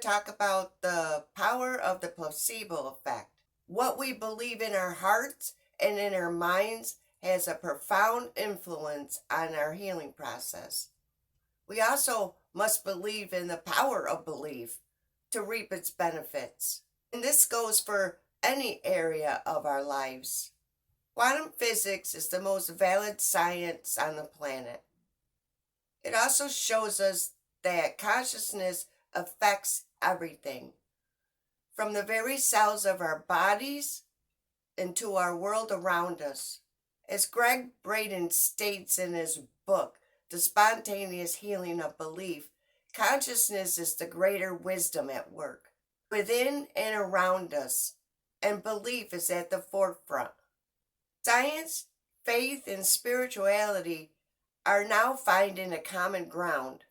talk about the power of the placebo effect. What we believe in our hearts and in our minds has a profound influence on our healing process. We also must believe in the power of belief to reap its benefits. And this goes for any area of our lives. Quantum physics is the most valid science on the planet. It also shows us that consciousness affects everything, from the very cells of our bodies into our world around us. As Greg Braden states in his book, The Spontaneous Healing of Belief, consciousness is the greater wisdom at work, within and around us, and belief is at the forefront. Science, faith, and spirituality are now finding a common ground.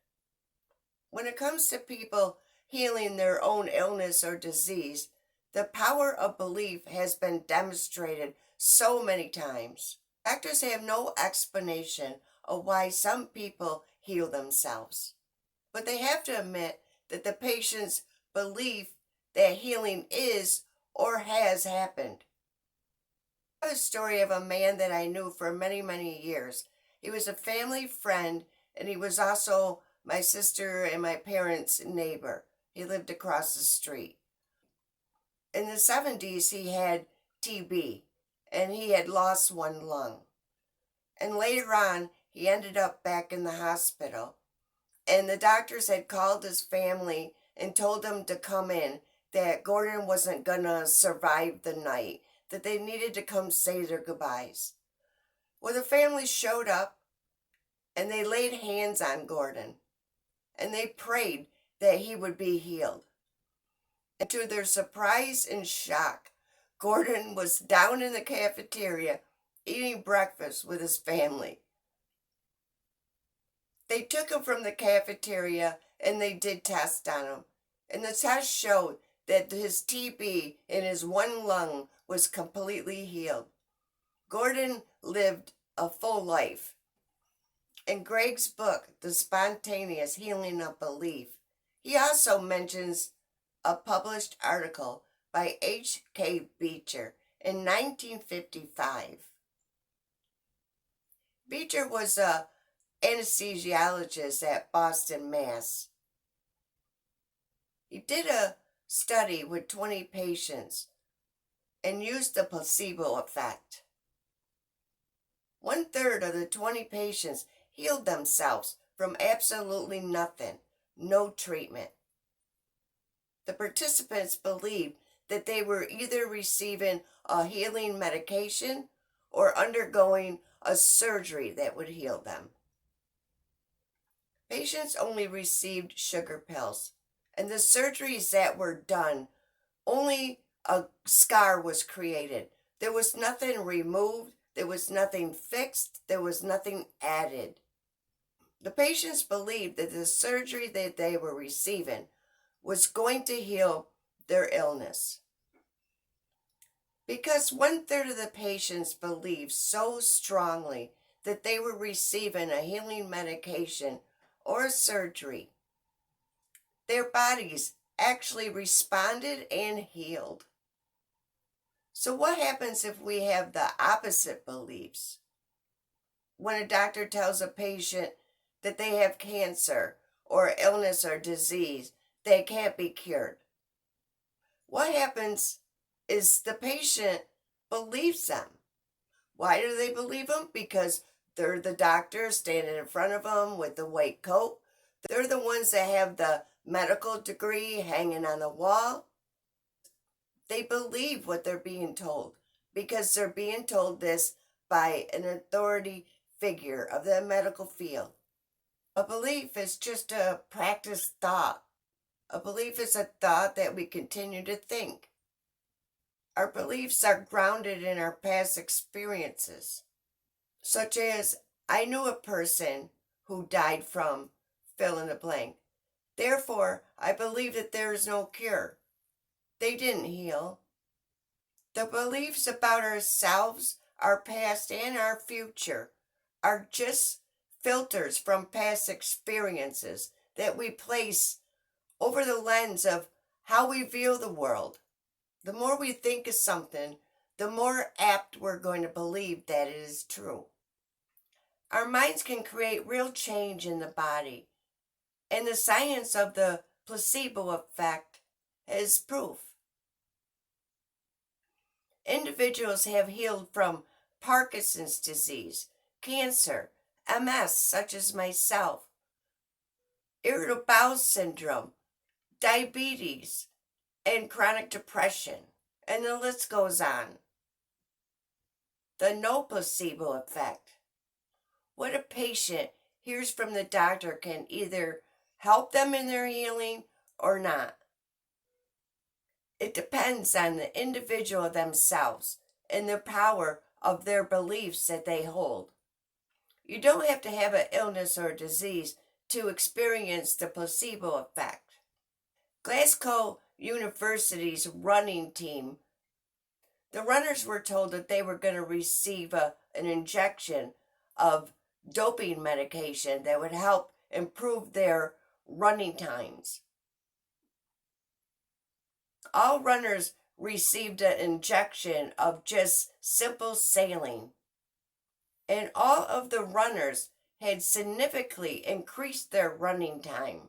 When it comes to people healing their own illness or disease, the power of belief has been demonstrated so many times. Doctors have no explanation of why some people heal themselves, but they have to admit that the patient's belief that healing is or has happened. I have a story of a man that I knew for many, many years. He was a family friend, and he was also my sister and my parents' neighbor. He lived across the street. In the 70s, he had TB, and he had lost one lung. And later on, he ended up back in the hospital. And the doctors had called his family and told them to come in, that Gordon wasn't going to survive the night, that they needed to come say their goodbyes. Well, the family showed up, and they laid hands on Gordon, and they prayed that he would be healed. And to their surprise and shock, Gordon was down in the cafeteria eating breakfast with his family. They took him from the cafeteria and they did tests on him. And the test showed that his TB in his one lung was completely healed. Gordon lived a full life. In Greg's book, The Spontaneous Healing of Belief, he also mentions a published article by H.K. Beecher in 1955. Beecher was an anesthesiologist at Boston, Mass. He did a study with 20 patients and used the placebo effect. 1/3 of the 20 patients healed themselves from absolutely nothing, no treatment. The participants believed that they were either receiving a healing medication or undergoing a surgery that would heal them. Patients only received sugar pills, and the surgeries that were done, only a scar was created. There was nothing removed, there was nothing fixed, there was nothing added. The patients believed that the surgery that they were receiving was going to heal their illness. Because 1/3 of the patients believed so strongly that they were receiving a healing medication or a surgery, their bodies actually responded and healed. So what happens if we have the opposite beliefs? When a doctor tells a patient that they have cancer or illness or disease, they can't be cured. What happens is the patient believes them. Why do they believe them? Because they're the doctor standing in front of them with the white coat. They're the ones that have the medical degree hanging on the wall. They believe what they're being told because they're being told this by an authority figure of the medical field. A belief is just a practiced thought. A belief is a thought that we continue to think. Our beliefs are grounded in our past experiences, such as, I knew a person who died from fill in the blank. Therefore, I believe that there is no cure. They didn't heal. The beliefs about ourselves, our past, and our future are just filters from past experiences that we place over the lens of how we view the world. The more we think of something, the more apt we're going to believe that it is true. Our minds can create real change in the body, and the science of the placebo effect is proof. Individuals have healed from Parkinson's disease, cancer, MS, such as myself, irritable bowel syndrome, diabetes, and chronic depression, and the list goes on. The no placebo effect. What a patient hears from the doctor can either help them in their healing or not. It depends on the individual themselves and the power of their beliefs that they hold. You don't have to have an illness or a disease to experience the placebo effect. Glasgow University's running team, the runners were told that they were going to receive an injection of doping medication that would help improve their running times. All runners received an injection of just simple saline, and all of the runners had significantly increased their running time.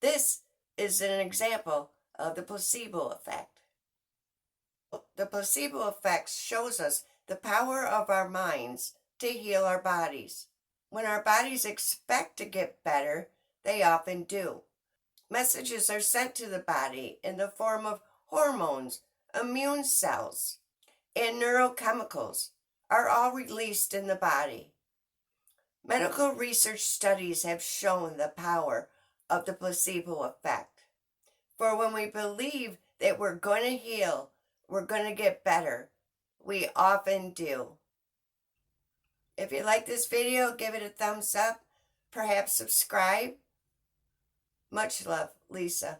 This is an example of the placebo effect. The placebo effect shows us the power of our minds to heal our bodies. When our bodies expect to get better, they often do. Messages are sent to the body in the form of hormones, immune cells, and neurochemicals are all released in the body. Medical research studies have shown the power of the placebo effect. For when we believe that we're going to heal, we're going to get better, we often do. If you like this video, give it a thumbs up, perhaps subscribe. Much love, Lisa.